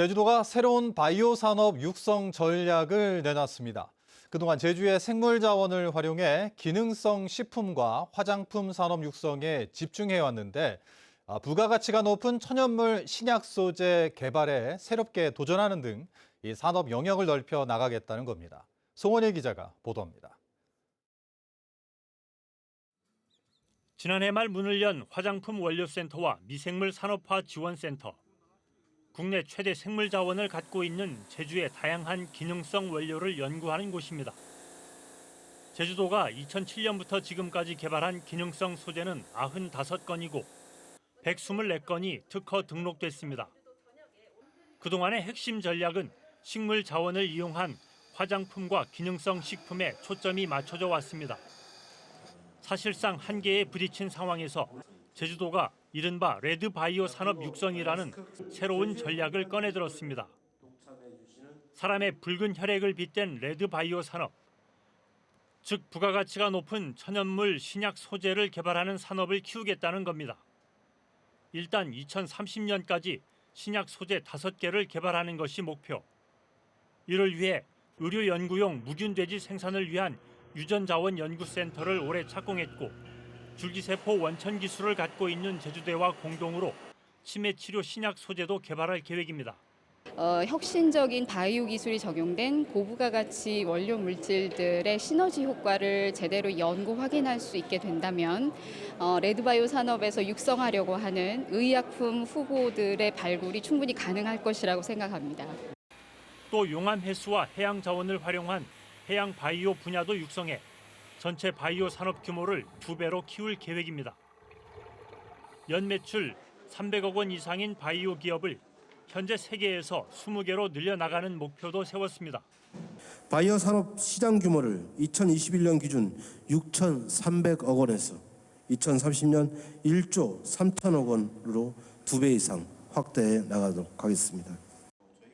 제주도가 새로운 바이오 산업 육성 전략을 내놨습니다. 그동안 제주의 생물 자원을 활용해 기능성 식품과 화장품 산업 육성에 집중해 왔는데 부가가치가 높은 천연물 신약 소재 개발에 새롭게 도전하는 등 이 산업 영역을 넓혀 나가겠다는 겁니다. 송원일 기자가 보도합니다. 지난해 말 문을 연 화장품 원료센터와 미생물 산업화 지원센터. 국내 최대 생물 자원을 갖고 있는 제주의 다양한 기능성 원료를 연구하는 곳입니다. 제주도가 2007년부터 지금까지 개발한 기능성 소재는 95건이고 124건이 특허 등록됐습니다. 그동안의 핵심 전략은 식물 자원을 이용한 화장품과 기능성 식품에 초점이 맞춰져 왔습니다. 사실상 한계에 부딪힌 상황에서 제주도가 이른바 레드 바이오 산업 육성이라는 새로운 전략을 꺼내들었습니다. 사람의 붉은 혈액을 빗댄 레드 바이오 산업, 즉 부가가치가 높은 천연물 신약 소재를 개발하는 산업을 키우겠다는 겁니다. 일단 2030년까지 신약 소재 5개를 개발하는 것이 목표. 이를 위해 의료 연구용 무균돼지 생산을 위한 유전자원 연구센터를 올해 착공했고 줄기세포 원천 기술을 갖고 있는 제주대와 공동으로 치매 치료 신약 소재도 개발할 계획입니다. 혁신적인 바이오 기술이 적용된 고부가가치 원료 물질들의 시너지 효과를 제대로 연구 확인할 수 있게 된다면 레드바이오 산업에서 육성하려고 하는 의약품 후보들의 발굴이 충분히 가능할 것이라고 생각합니다. 또 용암 해수와 해양 자원을 활용한 해양 바이오 분야도 육성해 전체 바이오 산업 규모를 2배로 키울 계획입니다. 연 매출 300억 원 이상인 바이오 기업을 현재 세계에서 20개로 늘려나가는 목표도 세웠습니다. 바이오 산업 시장 규모를 2021년 기준 6,300억 원에서 2030년 1조 3천억 원으로 2배 이상 확대해 나가도록 하겠습니다.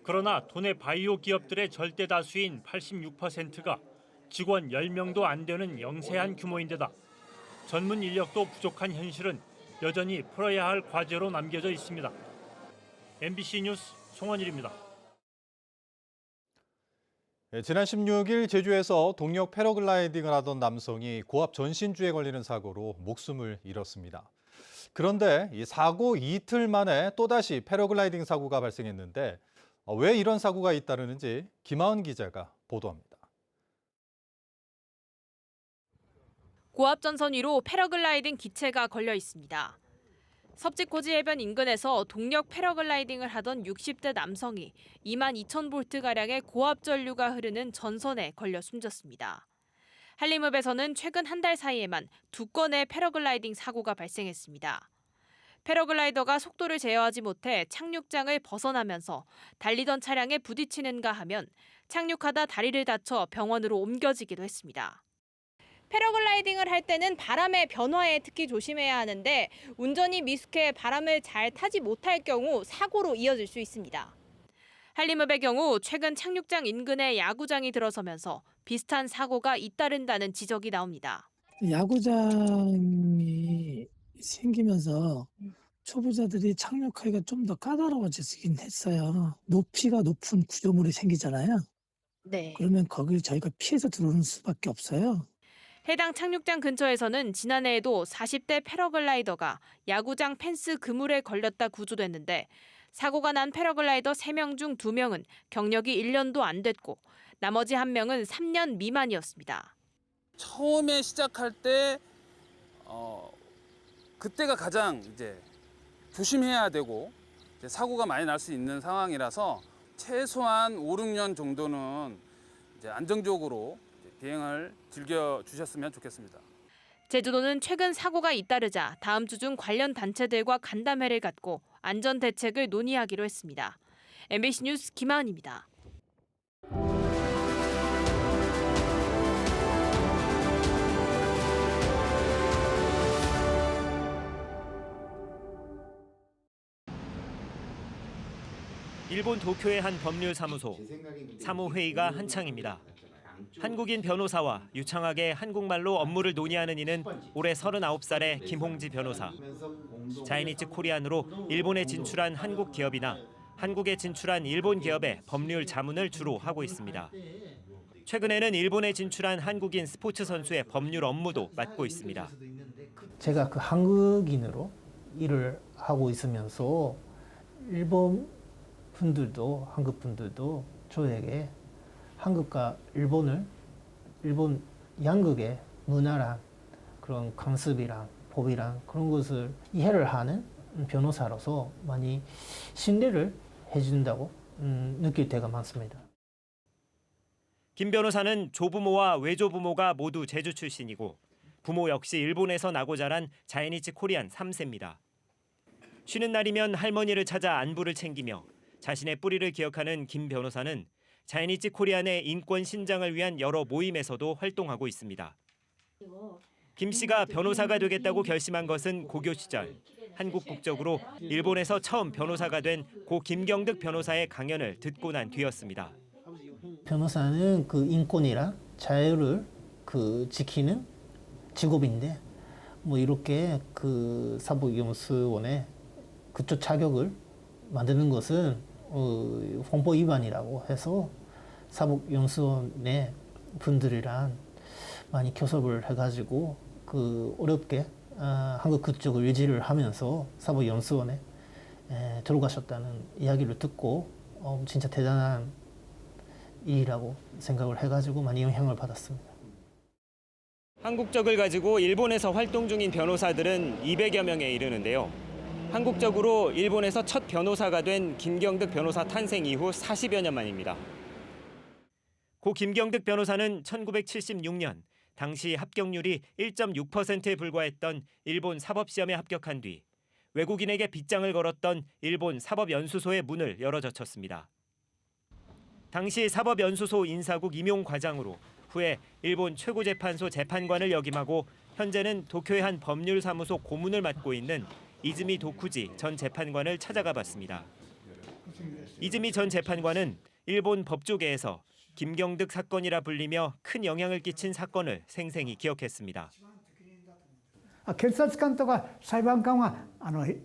그러나 도내 바이오 기업들의 절대 다수인 86%가 직원 10명도 안 되는 영세한 규모인데다 전문 인력도 부족한 현실은 여전히 풀어야 할 과제로 남겨져 있습니다. MBC 뉴스 송원일입니다. 지난 16일 제주에서 동력 패러글라이딩을 하던 남성이 고압 전신주에 걸리는 사고로 목숨을 잃었습니다. 그런데 이 사고 이틀 만에 또다시 패러글라이딩 사고가 발생했는데 왜 이런 사고가 잇따르는지 김하은 기자가 보도합니다. 고압 전선 위로 패러글라이딩 기체가 걸려 있습니다. 섭지코지 해변 인근에서 동력 패러글라이딩을 하던 60대 남성이 22,000볼트가량의 고압 전류가 흐르는 전선에 걸려 숨졌습니다. 한림읍에서는 최근 한 달 사이에만 2건의 패러글라이딩 사고가 발생했습니다. 패러글라이더가 속도를 제어하지 못해 착륙장을 벗어나면서 달리던 차량에 부딪히는가 하면 착륙하다 다리를 다쳐 병원으로 옮겨지기도 했습니다. 패러글라이딩을 할 때는 바람의 변화에 특히 조심해야 하는데 운전이 미숙해 바람을 잘 타지 못할 경우 사고로 이어질 수 있습니다. 한림읍의 경우 최근 착륙장 인근에 야구장이 들어서면서 비슷한 사고가 잇따른다는 지적이 나옵니다. 야구장이 생기면서 초보자들이 착륙하기가 좀 더 까다로워지긴 했어요. 높이가 높은 구조물이 생기잖아요. 네. 그러면 거길 저희가 피해서 들어오는 수밖에 없어요. 해당 착륙장 근처에서는 지난해에도 40대 패러글라이더가 야구장 펜스 그물에 걸렸다 구조됐는데 사고가 난 패러글라이더 3명 중 2명은 경력이 1년도 안 됐고 나머지 1명은 3년 미만이었습니다. 처음에 시작할 때 그때가 가장 이제 조심해야 되고 이제 사고가 많이 날 수 있는 상황이라서 최소한 5, 6년 정도는 이제 안정적으로 비행을 즐겨주셨으면 좋겠습니다. 제주도는 최근 사고가 잇따르자 다음 주 중 관련 단체들과 간담회를 갖고 안전 대책을 논의하기로 했습니다. MBC 뉴스 김하은입니다. 일본 도쿄의 한 법률사무소. 사무회의가 한창입니다. 한국인 변호사와 유창하게 한국말로 업무를 논의하는 이는 올해 39살의 김홍지 변호사. 자이니츠 코리안으로 일본에 진출한 한국 기업이나 한국에 진출한 일본 기업의 법률 자문을 주로 하고 있습니다. 최근에는 일본에 진출한 한국인 스포츠 선수의 법률 업무도 맡고 있습니다. 제가 그 한국인으로 일을 하고 있으면서 일본 분들도 한국 분들도 저에게 한국과 일본 양국의 문화랑 그런 관습이랑 법이랑 그런 것을 이해를 하는 변호사로서 많이 신뢰를 해준다고 느낄 때가 많습니다. 김 변호사는 조부모와 외조부모가 모두 제주 출신이고 부모 역시 일본에서 나고 자란 자이니치 코리안 3세입니다. 쉬는 날이면 할머니를 찾아 안부를 챙기며 자신의 뿌리를 기억하는 김 변호사는 자이니치 코리안의 인권 신장을 위한 여러 모임에서도 활동하고 있습니다. 김 씨가 변호사가 되겠다고 결심한 것은 고교 시절 한국 국적으로 일본에서 처음 변호사가 된 고 김경득 변호사의 강연을 듣고 난 뒤였습니다. 변호사는 그 인권이랑 자유를 지키는 직업인데 뭐 이렇게 그 사법연수원에 그쪽 자격을 만드는 것은 헌법 위반이라고 해서 사법연수원의 분들이랑 많이 교섭을 해가지고 어렵게 한국 그쪽을 유지를 하면서 사법연수원에 들어가셨다는 이야기를 듣고 진짜 대단한 일이라고 생각을 해가지고 많이 영향을 받았습니다. 한국적을 가지고 일본에서 활동 중인 변호사들은 200여 명에 이르는데요. 한국적으로 일본에서 첫 변호사가 된 김경득 변호사 탄생 이후 40여 년 만입니다. 고 김경득 변호사는 1976년 당시 합격률이 1.6%에 불과했던 일본 사법시험에 합격한 뒤 외국인에게 빗장을 걸었던 일본 사법연수소의 문을 열어젖혔습니다. 당시 사법연수소 인사국 임용과장으로 후에 일본 최고재판소 재판관을 역임하고 현재는 도쿄의 한 법률사무소 고문을 맡고 있는 이즈미 도쿠지 전 재판관을 찾아가 봤습니다. 이즈미 전 재판관은 일본 법조계에서 김경득 사건이라 불리며 큰 영향을 끼친 사건을 생생히 기억했습니다. 検察官とか裁判官は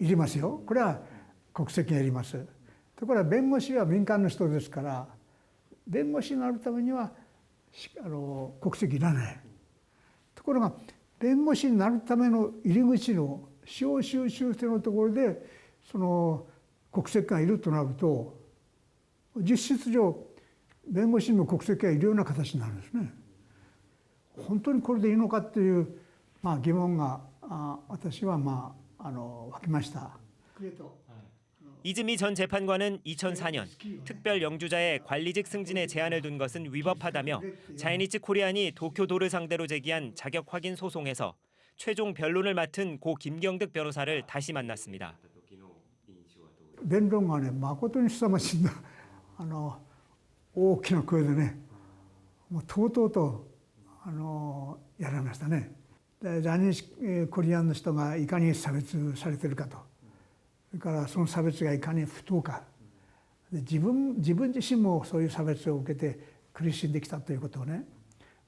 いりますよ。これは国籍がいります。ところが弁護士は民間の人ですから、弁護士になるためには国籍いらない。ところが弁護士になるための入り口の司法修習生のところでその国籍がいるとなると、実質上弁護士にも国籍がいるような形になるんですね。本当にこれでいいのかという、疑問が私は湧きました。 이즈미 전 재판관은 2004년 특별 영주자의 관리직 승진에 제한을 둔 것은 위법하다며 자이니치 코리안이 도쿄도를 상대로 제기한 자격 확인 소송에서 최종 변론을 맡은 고 김경득 변호사를 다시 만났습니다. 弁論がね、誠に凄まじいんだ。大きな声でね、もうとうとうとやられましたね。でジャニーズコリアンの人がいかに差別されているかと、それからその差別がいかに不当か、で自分自身もそういう差別を受けて苦しんできたということをね、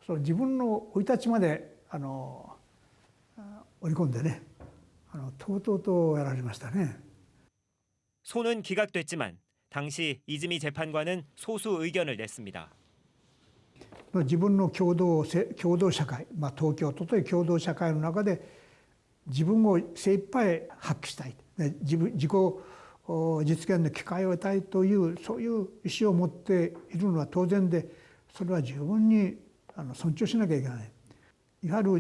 その自分の生い立ちまで織り込んでね、とうとうとやられましたね。 소는 기각됐지만 당시 이즈미 재판관은 소수 의견을 냈습니다. 自分の共同社会、東京都という共同社会の中で自分を精一杯発揮したい、自己実現の機会を得たいというそういう意思を持っているのは当然で、それは十分に尊重しなきゃいけない。いわゆる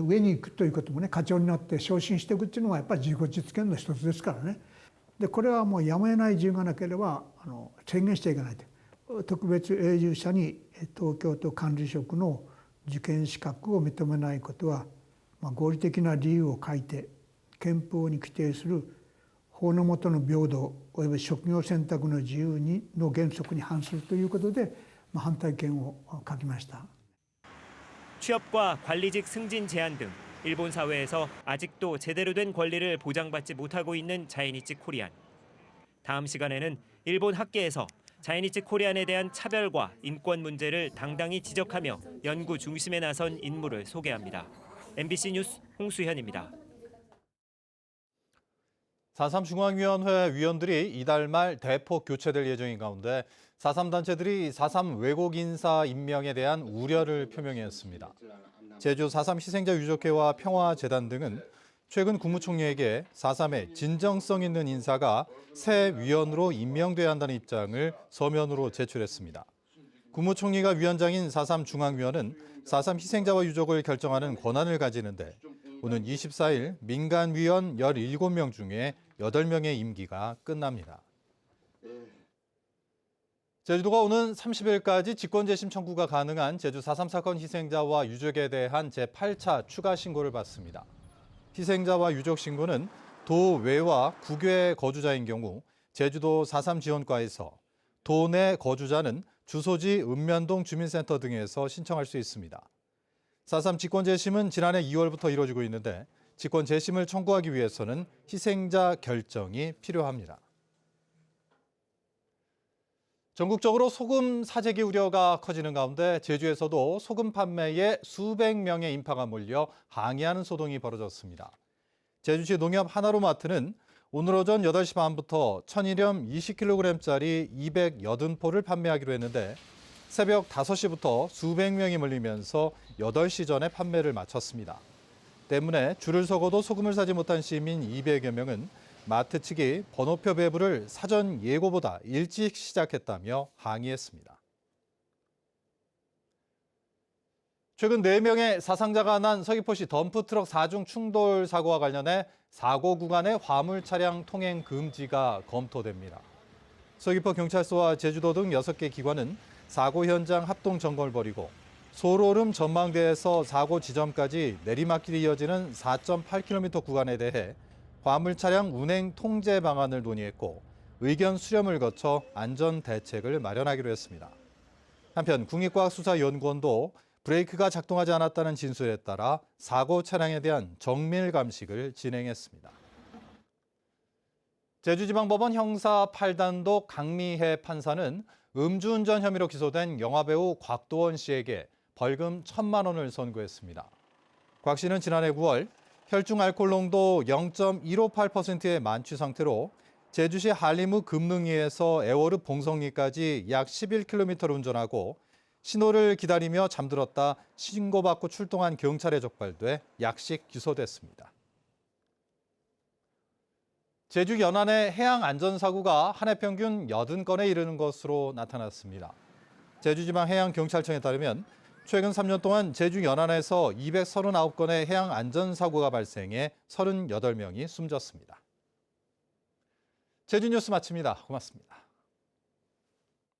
上に行くということもね、課長になって昇進していくっていうのがやっぱり自己実現の一つですからね。でこれはもうやむを得ない自由がなければ制限しちゃいけないと。特別永住者に東京都管理職の受験資格を認めないことは、合理的な理由を書いて憲法に規定する法の下の平等および職業選択の自由の原則に反するということで、反対権を書きました。 취업과 관리직 승진 제한 등 일본 사회에서 아직도 제대로 된 권리를 보장받지 못하고 있는 자이니치 코리안. 다음 시간에는 일본 학계에서 자이니치 코리안에 대한 차별과 인권 문제를 당당히 지적하며 연구 중심에 나선 인물을 소개합니다. MBC 뉴스 홍수현입니다. 4.3 중앙위원회 위원들이 이달 말 대폭 교체될 예정인 가운데 4.3 단체들이 4.3 왜곡 인사 임명에 대한 우려를 표명했습니다. 제주 4.3 희생자 유족회와 평화재단 등은 최근 국무총리에게 4.3의 진정성 있는 인사가 새 위원으로 임명돼야 한다는 입장을 서면으로 제출했습니다. 국무총리가 위원장인 4.3 중앙위원은 4.3 희생자와 유족을 결정하는 권한을 가지는데 오는 24일 민간위원 17명 중에 8명의 임기가 끝납니다. 제주도가 오는 30일까지 직권재심 청구가 가능한 제주 4.3 사건 희생자와 유족에 대한 제8차 추가 신고를 받습니다. 희생자와 유족 신고는 도 외와 국외 거주자인 경우 제주도 4.3 지원과에서 도 내 거주자는 주소지 읍면동 주민센터 등에서 신청할 수 있습니다. 4.3 직권재심은 지난해 2월부터 이루어지고 있는데 직권재심을 청구하기 위해서는 희생자 결정이 필요합니다. 전국적으로 소금 사재기 우려가 커지는 가운데 제주에서도 소금 판매에 수백 명의 인파가 몰려 항의하는 소동이 벌어졌습니다. 제주시 농협 하나로마트는 오늘 오전 8시 반부터 천일염 20kg짜리 280포를 판매하기로 했는데 새벽 5시부터 수백 명이 몰리면서 8시 전에 판매를 마쳤습니다. 때문에 줄을 서고도 소금을 사지 못한 시민 200여 명은 마트 측이 번호표 배부를 사전 예고보다 일찍 시작했다며 항의했습니다. 최근 4명의 사상자가 난 서귀포시 덤프트럭 4중 충돌 사고와 관련해 사고 구간의 화물 차량 통행 금지가 검토됩니다. 서귀포 경찰서와 제주도 등 6개 기관은 사고 현장 합동 점검을 벌이고 소로름 전망대에서 사고 지점까지 내리막길이 이어지는 4.8km 구간에 대해 화물 차량 운행 통제 방안을 논의했고 의견 수렴을 거쳐 안전 대책을 마련하기로 했습니다. 한편 국립과학수사연구원도 브레이크가 작동하지 않았다는 진술에 따라 사고 차량에 대한 정밀 감식을 진행했습니다. 제주지방법원 형사 8단독 강미혜 판사는 음주운전 혐의로 기소된 영화배우 곽도원 씨에게 벌금 1,000만 원을 선고했습니다. 곽 씨는 지난해 9월 혈중 알코올 농도 0.158%의 만취 상태로 제주시 한림읍 금능리에서 애월읍 봉성리까지 약 11km를 운전하고 신호를 기다리며 잠들었다 신고받고 출동한 경찰에 적발돼 약식 기소됐습니다. 제주 연안의 해양 안전사고가 한 해 평균 80건에 이르는 것으로 나타났습니다. 제주지방해양경찰청에 따르면 최근 3년 동안 제주 연안에서 239건의 해양 안전사고가 발생해 38명이 숨졌습니다. 제주 뉴스 마칩니다. 고맙습니다.